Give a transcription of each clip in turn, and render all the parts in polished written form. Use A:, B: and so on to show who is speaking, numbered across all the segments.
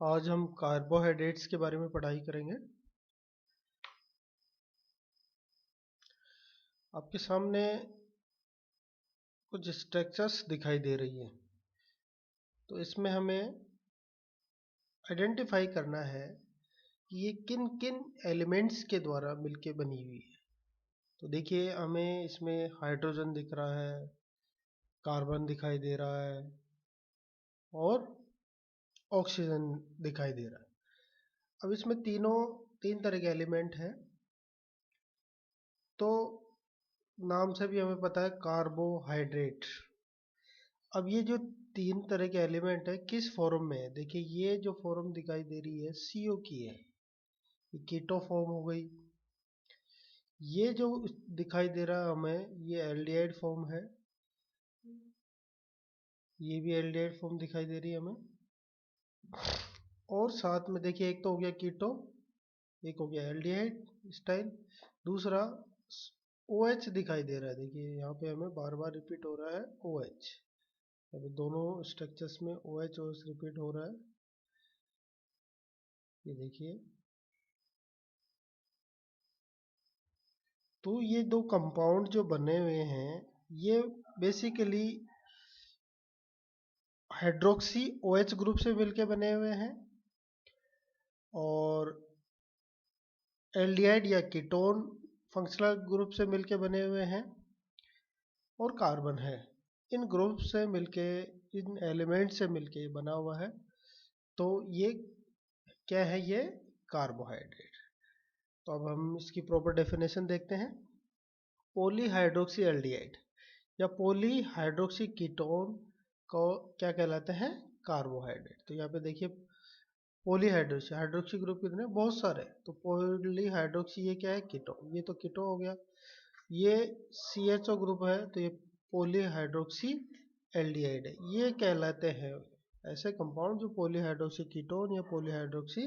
A: आज हम कार्बोहाइड्रेट्स के बारे में पढ़ाई करेंगे। आपके सामने कुछ स्ट्रक्चर्स दिखाई दे रही है, तो इसमें हमें आइडेंटिफाई करना है कि ये किन किन एलिमेंट्स के द्वारा मिलके बनी हुई है। तो देखिए, हमें इसमें हाइड्रोजन दिख रहा है, कार्बन दिखाई दे रहा है और ऑक्सीजन दिखाई दे रहा है। अब इसमें तीन तरह के एलिमेंट हैं, तो नाम से भी हमें पता है कार्बोहाइड्रेट। अब ये जो तीन तरह के एलिमेंट है किस फॉर्म में है, देखिए ये जो फॉर्म दिखाई दे रही है CO की है, ये कीटो फॉर्म हो गई। ये जो दिखाई दे रहा है हमें, ये एल्डिहाइड फॉर्म है, ये भी एल्डिहाइड फॉर्म दिखाई दे रही है हमें। और साथ में देखिए, एक तो हो गया कीटो, एक हो गया एल्डिहाइड स्टाइल, दूसरा OH दिखाई दे रहा है। देखिए यहाँ पे हमें बार बार रिपीट हो रहा है OH, अभी दोनों स्ट्रक्चर्स में OH रिपीट हो रहा है। ये देखिए, तो ये दो कंपाउंड जो बने हुए हैं ये बेसिकली हाइड्रोक्सी OH ग्रुप से मिलके बने हुए हैं और एल्डिहाइड या कीटोन फंक्शनल ग्रुप से मिलके बने हुए हैं और कार्बन है। इन ग्रुप से मिलके, इन एलिमेंट से मिलके बना हुआ है। तो ये क्या है, ये कार्बोहाइड्रेट। तो अब हम इसकी प्रॉपर डेफिनेशन देखते हैं। पॉलीहाइड्रोक्सी एल्डिहाइड या पॉलीहाइड्रोक्सी कीटोन को क्या कहलाते हैं, कार्बोहाइड्रेट। तो यहाँ पे देखिए, पॉलीहाइड्रोक्सी, हाइड्रोक्सी ग्रुप कितने, बहुत सारे। तो पॉलीहाइड्रोक्सी ये क्या है, कीटो, ये तो कीटो हो गया। ये CHO ग्रुप है, तो ये पॉलीहाइड्रोक्सी एल्डिहाइड है। ये कहलाते हैं ऐसे कंपाउंड जो पॉलीहाइड्रोक्सी कीटोन या पॉलीहाइड्रोक्सी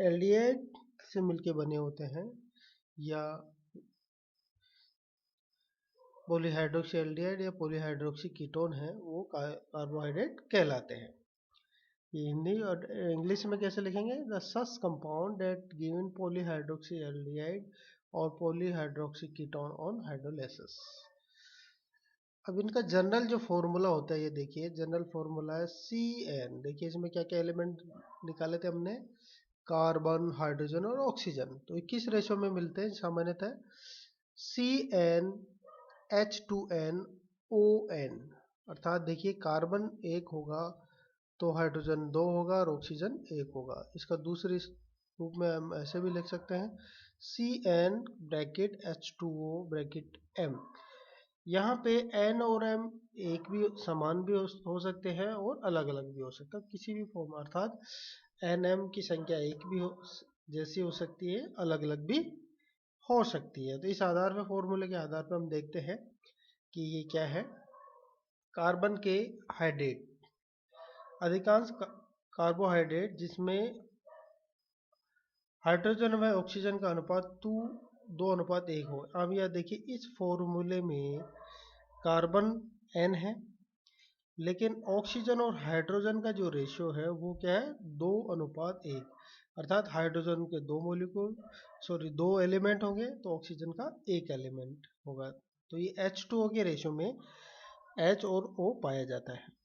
A: एल्डिहाइड से मिलके बने होते हैं, या पॉलीहाइड्रोक्सी एल्डिहाइड या पॉलीहाइड्रोक्सी कीटोन है, वो कार्बोहाइड्रेट कहलाते हैं। ये हिंदी और इंग्लिश में कैसे लिखेंगे, the such compound that given polyhydroxy aldehyde और पॉलीहाइड्रोक्सी कीटोन ऑन हाइड्रोलाइसिस। अब इनका जनरल जो फॉर्मूला होता है, ये देखिए जनरल फॉर्मूला है CN। देखिए इसमें क्या क्या एलिमेंट निकाले थे हमने, कार्बन, हाइड्रोजन और ऑक्सीजन। तो 21 रेशो में मिलते हैं सामान्यतः, CnH2nOn। अर्थात देखिए, कार्बन 1 होगा तो हाइड्रोजन 2 होगा और ऑक्सीजन 1 होगा। इसका दूसरे रूप में हम ऐसे भी लिख सकते हैं, Cn bracket H2O bracket M। यहाँ पे N और M एक भी समान भी हो सकते हैं और अलग अलग भी हो सकता है, किसी भी फॉर्म, अर्थात NM की संख्या एक भी हो जैसी हो सकती है, अलग अलग भी हो सकती है। तो इस आधार पे, फॉर्मूले के आधार पे हम देखते हैं कि ये क्या है। कार्बन के हाइड्रेट, अधिकांश कार्बोहाइड्रेट जिसमें हाइड्रोजन व ऑक्सीजन का अनुपात 2:1 हो। अब यह देखिए, इस फॉर्मूले में कार्बन N है, लेकिन ऑक्सीजन और हाइड्रोजन का जो रेशियो है वो क्या है, 2:1। अर्थात हाइड्रोजन के 2 एलिमेंट होंगे तो ऑक्सीजन का 1 एलिमेंट होगा। तो ये H2O के रेशियो में H और O पाया जाता है।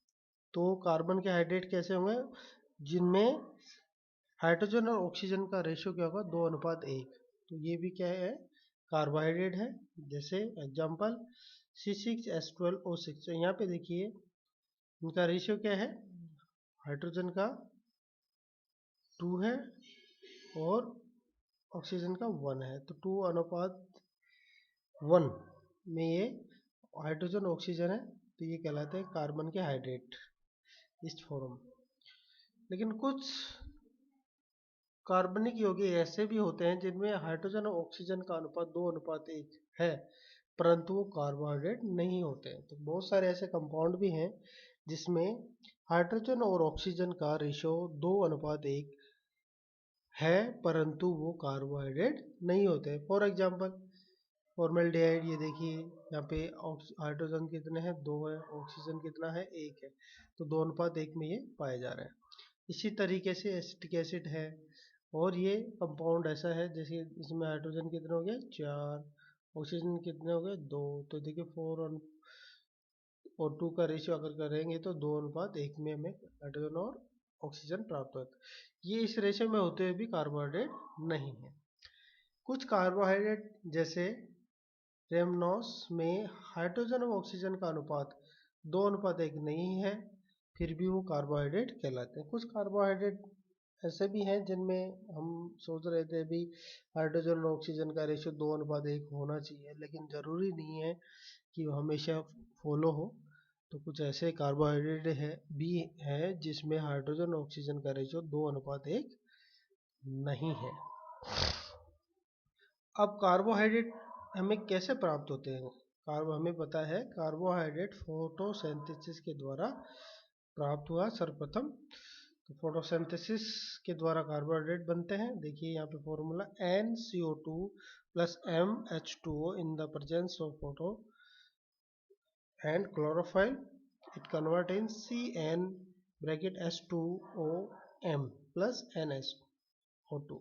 A: तो कार्बन के हाइड्रेट कैसे होंगे, जिनमें हाइड्रोजन और ऑक्सीजन का रेशियो क्या होगा, 2:1। तो ये भी क्या है, कार्बोहाइड्रेट है। जैसे एग्जांपल C6H12O6। तो यहाँ पे देखिए इनका रेशियो क्या है, हाइड्रोजन का 2 है और ऑक्सीजन का 1 है। तो 2:1 में ये हाइड्रोजन ऑक्सीजन है, तो ये कहलाते हैं कार्बन के हाइड्रेट, इस फॉर्म। लेकिन कुछ कार्बनिक यौगिक ऐसे भी होते हैं जिनमें हाइड्रोजन और ऑक्सीजन का अनुपात 2:1 है, परंतु वो कार्बोहाइड्रेट नहीं होते हैं। तो बहुत सारे ऐसे कंपाउंड भी हैं जिसमें हाइड्रोजन और ऑक्सीजन का रेशियो 2:1 है, परंतु वो कार्बोहाइड्रेट नहीं होते। फॉर एग्जांपल फॉर्मल्डिहाइड, ये देखिए यहाँ पे हाइड्रोजन कितने हैं, 2 है, ऑक्सीजन कितना है, 1 है। तो 2:1 में ये पाया जा रहा है। इसी तरीके से एसिटिक एसिड है, और ये कंपाउंड ऐसा है जैसे इसमें हाइड्रोजन कितने हो गए 4, ऑक्सीजन कितने हो गए 2, तो देखिए 4 और 2 का रेशियो अगर करेंगे तो 2:1 में हमें हाइड्रोजन और ऑक्सीजन प्राप्त होता है। ये इस रेशियो में होते हुए भी कार्बोहाइड्रेट नहीं है। कुछ कार्बोहाइड्रेट जैसे रेमनोस में हाइड्रोजन और ऑक्सीजन का अनुपात 2:1 नहीं है, फिर भी वो कार्बोहाइड्रेट कहलाते हैं। कुछ कार्बोहाइड्रेट ऐसे भी हैं जिनमें हम सोच रहे थे भी हाइड्रोजन और ऑक्सीजन का रेशियो 2:1 होना चाहिए, लेकिन ज़रूरी नहीं है कि वो हमेशा फॉलो हो। तो कुछ ऐसे कार्बोहाइड्रेट है जिसमें हाइड्रोजन और ऑक्सीजन का रेशियो 2:1 नहीं है। अब कार्बोहाइड्रेट हमें कैसे प्राप्त होते हैं? हमें पता है कार्बोहाइड्रेट फोटोसिंथेसिस के द्वारा प्राप्त हुआ सर्वप्रथम। तो फोटोसिंथेसिस के द्वारा कार्बोहाइड्रेट बनते हैं। देखिए यहाँ पे formula NCO2 plus MH2O in the presence of photo and chlorophyll, it convert in CN bracket H2OM plus NSO2।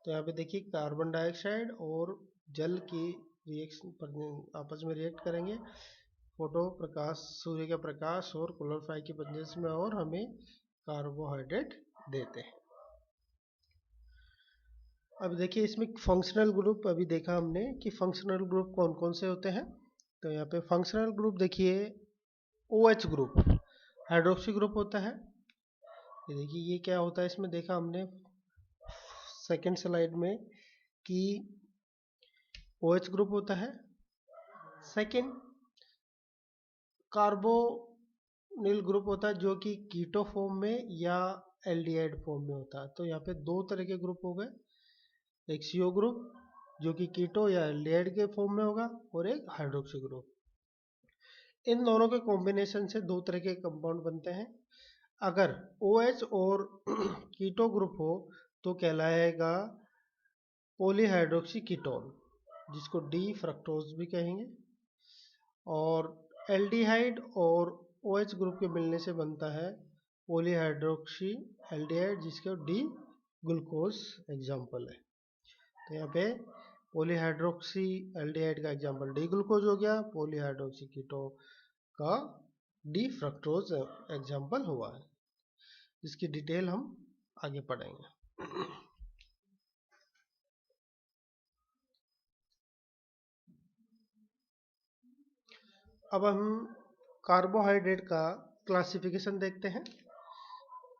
A: तो यहाँ पे देखिए कार्बन डाइऑक्साइड और जल की रिएक्शन आपस में रिएक्ट करेंगे, फोटो प्रकाश, सूर्य का प्रकाश और क्लोरोफाइल की प्रेजेंस में, और हमें कार्बोहाइड्रेट देते हैं। अब देखिए इसमें फंक्शनल ग्रुप अभी देखा हमने कि फंक्शनल ग्रुप कौन कौन से होते हैं। तो यहाँ पे फंक्शनल ग्रुप देखिए OH ग्रुप हाइड्रोक्सी ग्रुप होता है। ये देखिए ये क्या होता है, इसमें देखा हमने सेकेंड स्लाइड में कि OH ग्रुप होता है। सेकेंड कार्बोनिल ग्रुप होता है जो कि कीटो फॉर्म में या एल्डिहाइड फॉर्म में होता है। तो यहाँ पे दो तरह के ग्रुप हो गए, एक CO ग्रुप जो कि कीटो या एल्डिहाइड के फॉर्म में होगा, और एक हाइड्रोक्सी ग्रुप। इन दोनों के कॉम्बिनेशन से दो तरह के कंपाउंड बनते हैं। अगर OH और कीटो ग्रुप हो तो कहलाएगा पॉलीहाइड्रोक्सी कीटोन, जिसको डी फ्रक्टोज भी कहेंगे। और एल्डिहाइड और OH ग्रुप के मिलने से बनता है पॉलीहाइड्रोक्सी एल्डिहाइड, जिसके डी ग्लूकोज एग्जाम्पल है। तो यहाँ पे पॉलीहाइड्रोक्सी एल्डिहाइड का एग्जाम्पल डी ग्लूकोज हो गया, पॉलीहाइड्रोक्सी कीटो का डी फ्रक्टोज एग्जाम्पल हुआ है। इसकी डिटेल हम आगे पढ़ेंगे। अब हम कार्बोहाइड्रेट का क्लासिफिकेशन देखते हैं।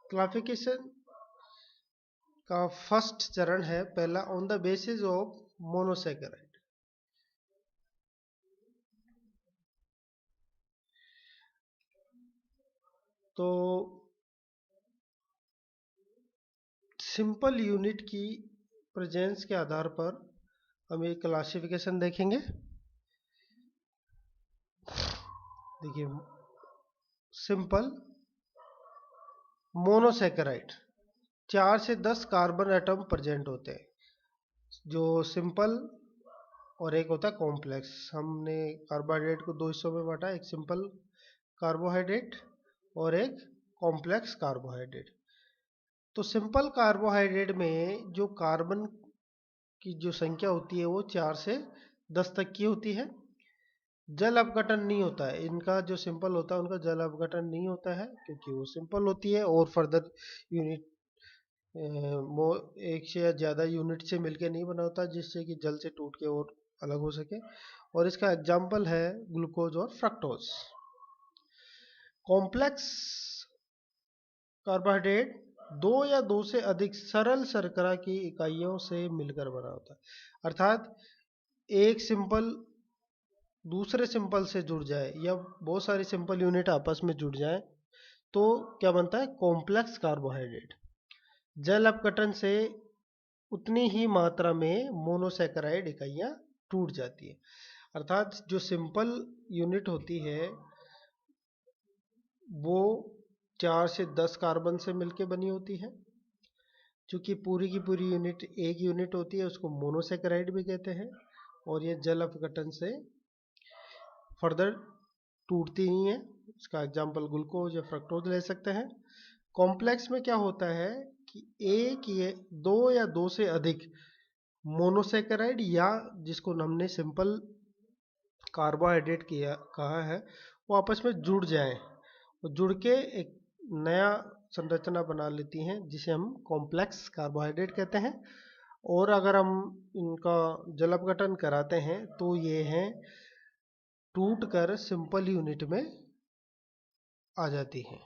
A: क्लासिफिकेशन का फर्स्ट चरण है पहला, on the basis of monosaccharide. तो सिंपल यूनिट की प्रेजेंस के आधार पर हम ये क्लासिफिकेशन देखेंगे। देखिए सिंपल मोनोसैकेराइड 4 से 10 कार्बन एटम प्रेजेंट होते हैं जो सिंपल, और एक होता है कॉम्प्लेक्स। हमने कार्बोहाइड्रेट को दो हिस्सों में बांटा, एक सिंपल कार्बोहाइड्रेट और एक कॉम्प्लेक्स कार्बोहाइड्रेट। तो सिंपल कार्बोहाइड्रेट में जो कार्बन की जो संख्या होती है वो 4 से 10 तक की होती है। जल अपघटन नहीं होता है इनका, जो सिंपल होता है उनका जल अपघटन नहीं होता है क्योंकि वो सिंपल होती है, और फर्दर यूनिट एक से या ज़्यादा यूनिट से मिलके नहीं बना होता जिससे कि जल से टूट के और अलग हो सके। और इसका एग्जाम्पल है ग्लूकोज और फ्रक्टोज। कॉम्प्लेक्स कार्बोहाइड्रेट दो या दो से अधिक सरल शर्करा की इकाइयों से मिलकर बना होता है, अर्थात एक सिंपल दूसरे सिंपल से जुड़ जाए या बहुत सारी सिंपल यूनिट आपस में जुड़ जाए तो क्या बनता है कॉम्प्लेक्स कार्बोहाइड्रेट। जल अपघटन से उतनी ही मात्रा में मोनोसैकेराइड इकाइयाँ टूट जाती है, अर्थात जो सिंपल यूनिट होती है वो 4 से 10 कार्बन से मिलके बनी होती है। क्योंकि पूरी की पूरी यूनिट एक यूनिट होती है उसको मोनोसैकेराइड भी कहते हैं, और ये जल अपघटन से फर्दर टूटती नहीं है। इसका एग्जाम्पल ग्लूकोज या फ्रक्टोज ले सकते हैं। कॉम्प्लेक्स में क्या होता है कि एक या दो या दो से अधिक मोनोसेकेराइड या जिसको हमने सिंपल कार्बोहाइड्रेट किया कहा है वो आपस में जुड़ जाएं और जुड़ के एक नया संरचना बना लेती हैं जिसे हम कॉम्प्लेक्स कार्बोहाइड्रेट कहते हैं। और अगर हम इनका जल अपघटन कराते हैं तो ये हैं टूट कर सिंपल यूनिट में आ जाती हैं।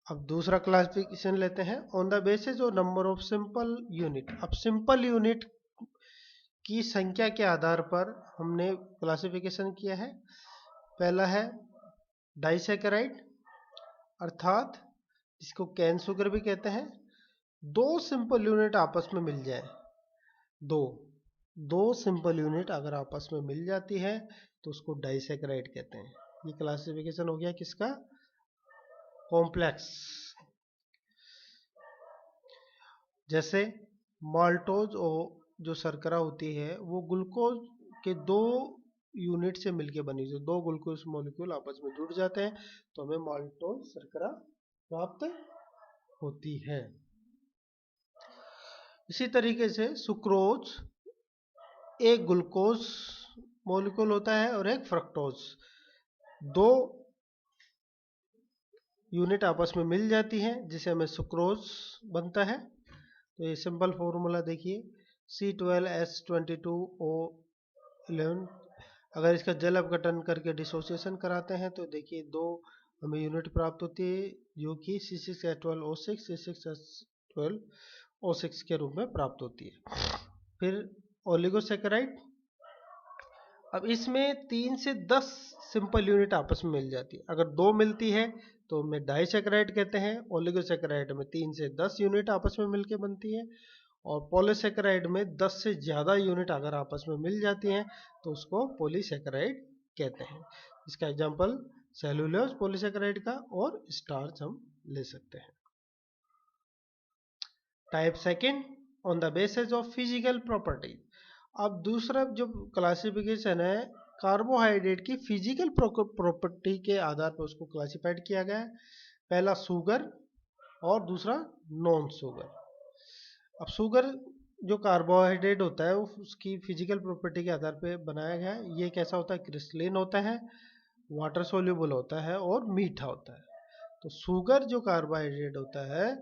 A: अब दूसरा क्लासिफिकेशन लेते हैं on the basis of number of simple unit. अब सिंपल यूनिट की संख्या के आधार पर हमने क्लासिफिकेशन किया है। पहला है डाइसैकेराइड अर्थात जिसको कैन शुगर भी कहते हैं। दो सिंपल यूनिट आपस में मिल जाए, दो सिंपल यूनिट अगर आपस में मिल जाती है तो उसको डाइसैकेराइड कहते हैं। ये क्लासिफिकेशन हो गया किसका? कॉम्प्लेक्स। जैसे माल्टोज और जो शर्करा होती है वो ग्लूकोज के दो यूनिट से मिलकर बनी, जो दो ग्लूकोज मॉलिक्यूल आपस में जुड़ जाते हैं तो हमें माल्टोज शर्करा प्राप्त होती है। इसी तरीके से सुक्रोज एक ग्लूकोज मॉलिक्यूल होता है और एक फ्रक्टोज, दो यूनिट आपस में मिल जाती हैं जिसे हमें सुक्रोज बनता है। तो ये सिंपल फॉर्मूला देखिए C12H22O11। अगर इसका जल अपघटन करके डिसोसिएशन कराते हैं तो देखिए दो हमें यूनिट प्राप्त होती है जो कि C6H12O6 C6H12O6 के रूप में प्राप्त होती है। फिर ओलिगोसेकेराइड, अब इसमें 3 से 10 सिंपल यूनिट आपस में मिल जाती है। अगर दो मिलती है तो हमें डाइसैकेराइड कहते हैं। ओलिगोसेकेराइड में 3 से 10 यूनिट आपस में मिलकर बनती है और पॉलीसेकेराइड में 10 से ज़्यादा यूनिट अगर आपस में मिल जाती हैं तो उसको पॉलीसेकेराइड कहते हैं। इसका एग्जांपल सेलुलोज पॉलीसेकेराइड का और स्टार्च हम ले सकते हैं। Type second on the basis of physical properties. अब दूसरा जो क्लासिफिकेशन है कार्बोहाइड्रेट की फिजिकल प्रॉपर्टी के आधार पर उसको क्लासिफाइड किया गया है। पहला शुगर और दूसरा नॉन शुगर। अब शुगर जो कार्बोहाइड्रेट होता है उसकी फिजिकल प्रॉपर्टी के आधार पर बनाया गया है। ये कैसा होता है? क्रिस्टलिन होता है, वाटर सोल्यूबल होता है और मीठा होता है। तो शुगर जो कार्बोहाइड्रेट होता है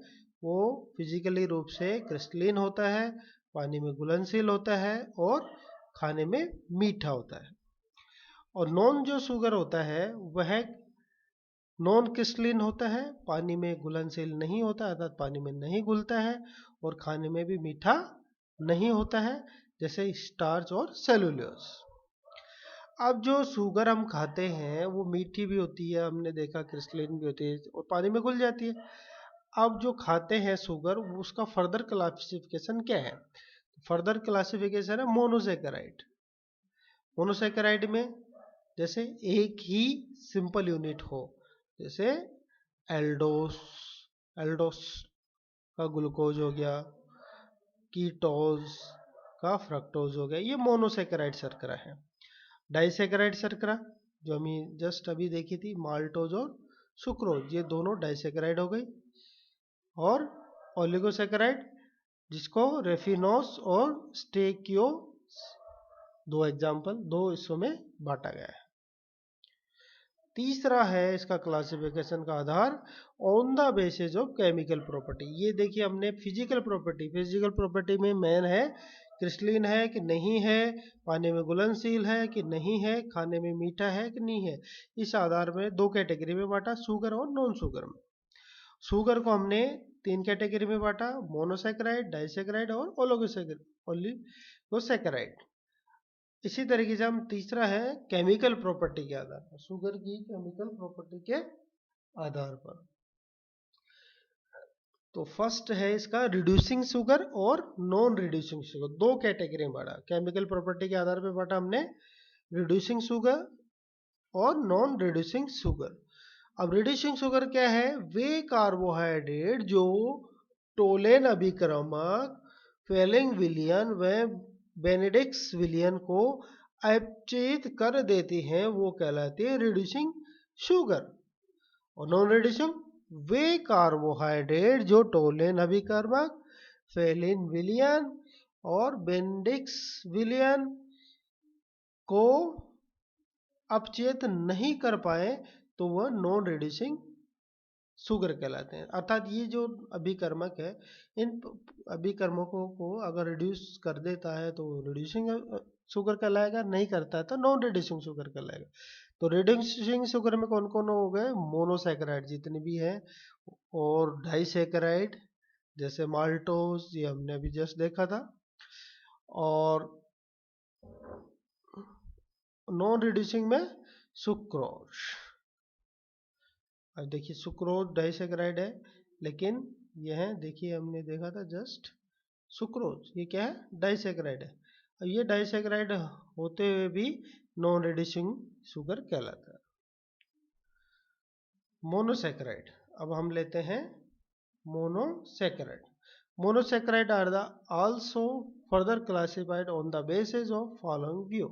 A: वो फिजिकली रूप से क्रिस्टलिन होता है, पानी में घुलनशील होता है और खाने में मीठा होता है। और नॉन जो शुगर होता है वह नॉन क्रिस्टलिन होता है, पानी में घुलनशील नहीं होता अर्थात पानी में नहीं घुलता है और खाने में भी मीठा नहीं होता है, जैसे स्टार्च और सेलुलोज। अब जो शुगर हम खाते हैं वो मीठी भी होती है, हमने देखा क्रिस्टलिन भी होती है और पानी में घुल जाती है। अब जो खाते हैं शुगर उसका फर्दर क्लासिफिकेशन क्या है? फर्दर क्लासिफिकेशन है मोनोसेकेराइड। मोनोसेकेराइड में जैसे एक ही सिंपल यूनिट हो, जैसे एल्डोस का ग्लूकोज हो गया, कीटोज का फ्रक्टोज हो गया, ये मोनोसेकेराइड शर्करा है। डाइसेकेराइड शर्करा जो हमें जस्ट अभी देखी थी माल्टोज और सुक्रोज, ये दोनों डाइसेकेराइड हो गई। और ओलिगोसेकेराइड जिसको रेफिनोस और स्टेकियो, दो एग्जाम्पल, दो हिस्सों में बांटा गया है। तीसरा है इसका क्लासिफिकेशन का आधार on the basis of chemical property. ये देखिए हमने फिजिकल प्रॉपर्टी में मेन है क्रिस्टलिन है कि नहीं है, पानी में घुलनशील है कि नहीं है, खाने में मीठा है कि नहीं है। इस आधार में दो कैटेगरी में बांटा, शुगर और नॉन शुगर में। शुगर को हमने 3 कैटेगरी में बांटा, मोनोसेकेराइड, डाइसेकेराइड और ओलिगोसेकेराइड। इसी तरीके से हम तीसरा है केमिकल प्रॉपर्टी के आधार पर, शुगर की केमिकल प्रॉपर्टी के आधार पर। तो फर्स्ट है इसका रिड्यूसिंग शुगर और नॉन रिड्यूसिंग शुगर, दो कैटेगरी में बांटा। केमिकल प्रॉपर्टी के आधार पर बांटा हमने रिड्यूसिंग शुगर और नॉन रिड्यूसिंग शुगर। अब रिड्यूसिंग शुगर क्या है? वे कार्बोहाइड्रेट जो टोलेन अभिक्रमक, फेलिंग विलियन व बेनेडिक्स विलियन को अपचित कर देती हैं वो कहलाती है रिड्यूसिंग शुगर। और नॉन रिड्यूसिंग वे कार्बोहाइड्रेट जो टोलेन अभिकर्मक, फेलिन विलियन और बेंडिक्स विलियन को अपचेत नहीं कर पाए तो वह नॉन रिड्यूसिंग शुगर कहलाते हैं। अर्थात ये जो अभिकर्मक है, इन अभिकर्मकों को अगर रिड्यूस कर देता है तो रिड्यूसिंग शुगर कहलाएगा, नहीं करता है तो नॉन रिड्यूसिंग शुगर कहलाएगा। तो रिड्यूसिंग शुगर में कौन कौन हो गए? मोनोसैकेराइड जितने भी हैं, और डाइसैकेराइड जैसे माल्टोज, ये हमने अभी जस्ट देखा था। और नॉन रिड्यूसिंग में सुक्रोज। अब देखिए सुक्रोज डाइसैकेराइड है, लेकिन यह है, देखिए हमने देखा था जस्ट सुक्रोज, ये क्या है? डाइसैकेराइड है। अब ये डाइसैकेराइड होते हुए भी नॉन रिड्यूसिंग शुगर कहलाता है। मोनोसैकेराइड, अब हम लेते हैं monosaccharide. Monosaccharide are the also further classified on the basis of following view.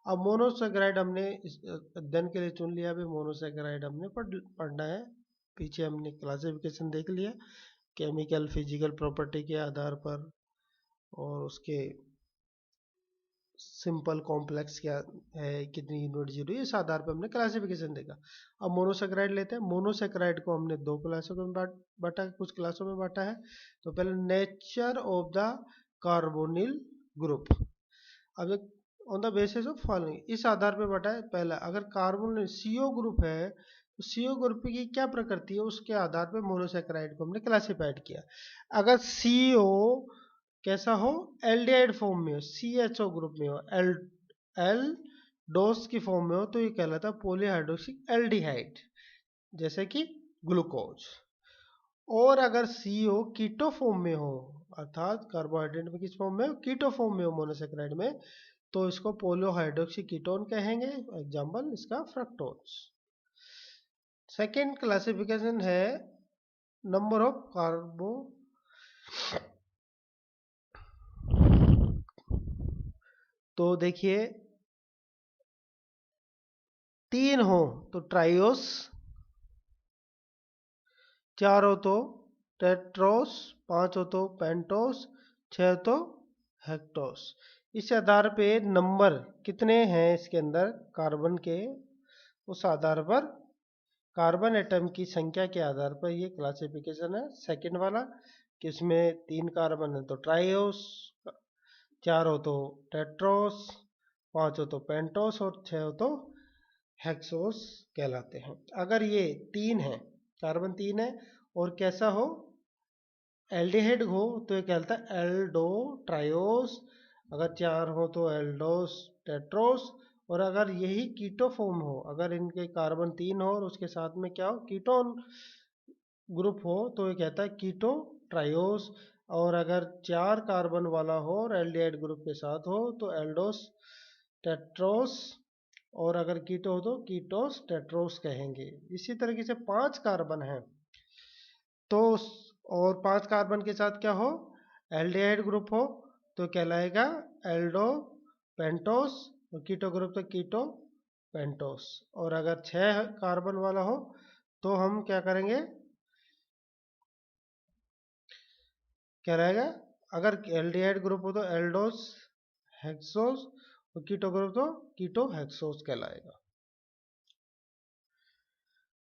A: अब मोनोसैकेराइड हमने इस अध्ययन के लिए चुन लिया। अभी मोनोसैकेराइड हमने पढ़ना है। पीछे हमने क्लासिफिकेशन देख लिया, केमिकल फिजिकल प्रॉपर्टी के आधार पर, और उसके सिंपल कॉम्प्लेक्स क्या है, कितनी यूनिट जीरो, इस आधार पर हमने क्लासिफिकेशन देखा। अब मोनोसैकेराइड लेते हैं। मोनोसैकेराइड को हमने दो क्लासों में बांटा, कुछ क्लासों में बांटा है। तो पहले nature of the carbonyl group. अब on the basis of following, इस आधार पर बांटा है। पहला, अगर कार्बोनिल सीओ ग्रुप है तो सीओ ग्रुप की क्या प्रकृति है, उसके आधार पर मोनोसैकेराइड को हमने क्लासिफाइड किया। अगर सीओ कैसा हो? एल्डिहाइड फॉर्म में हो, CHO ग्रुप में हो, एल डोस की फॉर्म में हो, तो ये कहलाता है पॉलीहाइड्रोक्सी एल्डिहाइड, जैसे कि ग्लूकोज। और अगर CO कीटो फॉर्म में हो, अर्थात कार्बोहाइड्रेट में किस फॉर्म में हो? कीटो फॉर्म में हो मोनोसैकेराइड में, तो इसको पोलोहाइड्रोक्सी कीटोन कहेंगे। एग्जाम्पल इसका फ्रक्टोज। सेकेंड क्लासिफिकेशन है नंबर ऑफ कार्बो। तो देखिए, 3 हो तो ट्राइओस, 4 हो तो टेट्रोस, 5 हो तो पेंटोस, 6 हो तो हेक्टोस। इस आधार पे नंबर कितने हैं इसके अंदर कार्बन के, उस आधार पर कार्बन एटम की संख्या के आधार पर ये क्लासिफिकेशन है। सेकंड वाला कि इसमें 3 कार्बन है तो ट्राइओस, 4 हो तो टेट्रोस, 5 हो तो पेंटोस और 6 हो तो हेक्सोस कहलाते हैं। अगर ये 3 है, कार्बन 3 है और कैसा हो? एल्डिहाइड हो तो ये कहलाता है एल्डो ट्रायोस। अगर 4 हो तो एल्डोस टेट्रोस। और अगर यही कीटो फॉर्म हो, अगर इनके कार्बन 3 हो और उसके साथ में क्या हो? कीटोन ग्रुप हो, तो ये कहता है कीटो ट्रायोस। और अगर 4 कार्बन वाला हो और एल्डिहाइड ग्रुप के साथ हो तो एल्डोस टेट्रोस। और अगर कीटो हो तो कीटोस टेट्रोस कहेंगे। इसी तरीके से 5 कार्बन है तो, और 5 कार्बन के साथ क्या हो? एल्डिहाइड ग्रुप हो तो कहलाएगा एल्डो पेंटोस, और कीटो ग्रुप तो कीटो पेंटोस। और अगर 6 कार्बन वाला हो तो हम क्या करेंगे? क्या रहेगा? अगर एल्डिहाइड ग्रुप हो तो एल्डोस हेक्सोस, और कीटो ग्रुप तो कीटो हेक्सोस कहलाएगा।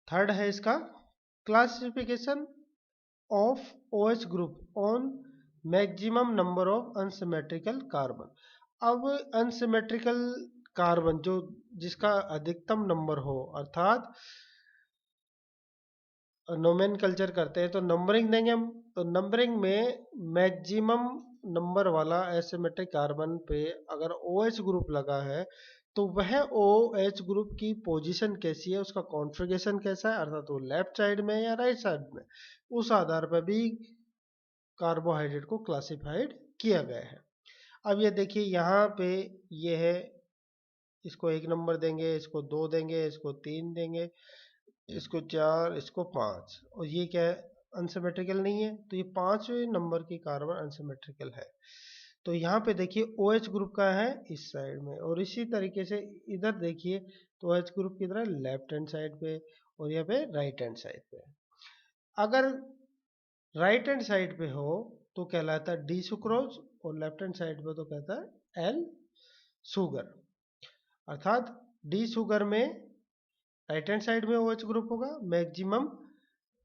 A: थर्ड है इसका classification of OH group on maximum number of unsymmetrical carbon. अब अनसिमेट्रिकल कार्बन जो जिसका अधिकतम नंबर हो, अर्थात नोमेनकल्चर करते हैं तो नंबरिंग देंगे हम। तो नंबरिंग में मैक्सिमम नंबर वाला एसिमेट्रिक कार्बन पे अगर OH ग्रुप लगा है तो वह OH ग्रुप की पोजीशन कैसी है, उसका कॉन्फ़िगरेशन कैसा है, अर्थात वो लेफ्ट साइड में या राइट साइड में, उस आधार पर भी कार्बोहाइड्रेट को क्लासिफाइड किया गया है। अब ये देखिए यहाँ पे ये है, इसको 1 नंबर देंगे, इसको 2 देंगे, इसको 3 देंगे, इसको 4, इसको 5। और ये क्या है? अनसिमेट्रिकल नहीं है, तो ये 5वें नंबर की कार्बन अनसिमेट्रिकल है। तो यहाँ पे देखिए OH ग्रुप का है इस साइड में, और इसी तरीके से इधर देखिए तो OH ग्रुप किधर है, लेफ्ट हैंड साइड पे, और यहाँ पे राइट हैंड साइड पे। अगर राइट हैंड साइड पे हो तो कहलाता है डी सुक्रोज, और लेफ्ट हैंड साइड पे तो कहता है एल शुगर। अर्थात डी शुगर में राइट हैंड साइड में OH ग्रुप होगा मैक्सिमम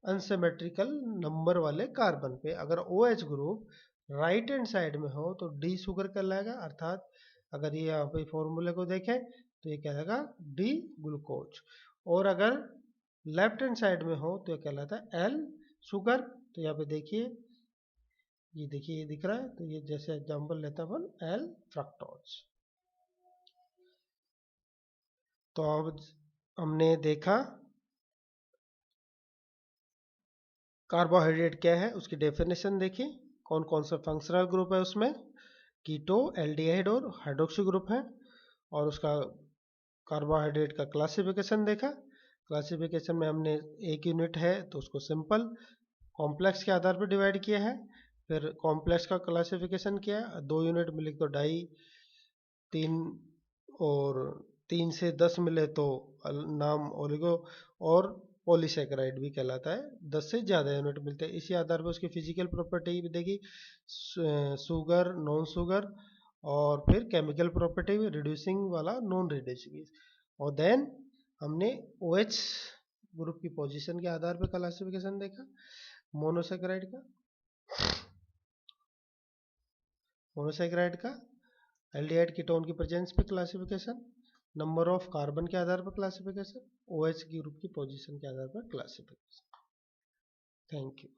A: अनसिमेट्रिकल नंबर वाले कार्बन पे। अगर OH group right hand side में हो तो डी शुगर कहलाएगा। अर्थात अगर ये यहाँ पे फॉर्मूले को देखें तो ये कहलाएगा डी ग्लूकोज, और अगर लेफ्ट हैंड साइड में हो तो ये कहलाता है एल शुगर। तो यहाँ पे देखिए, ये देखिए ये दिख रहा है, तो ये जैसे एग्जांपल लेता है अपन एल फ्रक्टोज। तो अब हमने देखा कार्बोहाइड्रेट क्या है, उसकी डेफिनेशन देखी, कौन कौन सा फंक्शनल ग्रुप है उसमें, कीटो, एल्डिहाइड और हाइड्रोक्सी ग्रुप है, और उसका कार्बोहाइड्रेट का क्लासिफिकेशन देखा। क्लासिफिकेशन में हमने एक यूनिट है तो उसको सिंपल कॉम्प्लेक्स के आधार पर डिवाइड किया है, फिर कॉम्प्लेक्स का क्लासिफिकेशन किया है, 2 यूनिट मिले तो डाई, 3 और 3 से 10 मिले तो नाम ओलिगो और पॉलीसेकेराइड भी कहलाता है, 10 से ज़्यादा यूनिट मिलते हैं। इसी आधार पर उसकी फिजिकल प्रॉपर्टी भी देखी, शुगर, नॉन शुगर, और फिर केमिकल प्रॉपर्टी भी, रिड्यूसिंग वाला, नॉन रिड्यूसिंग। और देन हमने OH ग्रुप की पोजीशन के आधार पर क्लासिफिकेशन देखा मोनोसेकेराइड का, एल्डिहाइड कीटोन की प्रेजेंस पे क्लासिफिकेशन, नंबर ऑफ कार्बन के आधार पर क्लासिफिकेशन, OH ग्रुप की पोजीशन के आधार पर क्लासिफिकेशन। Thank you.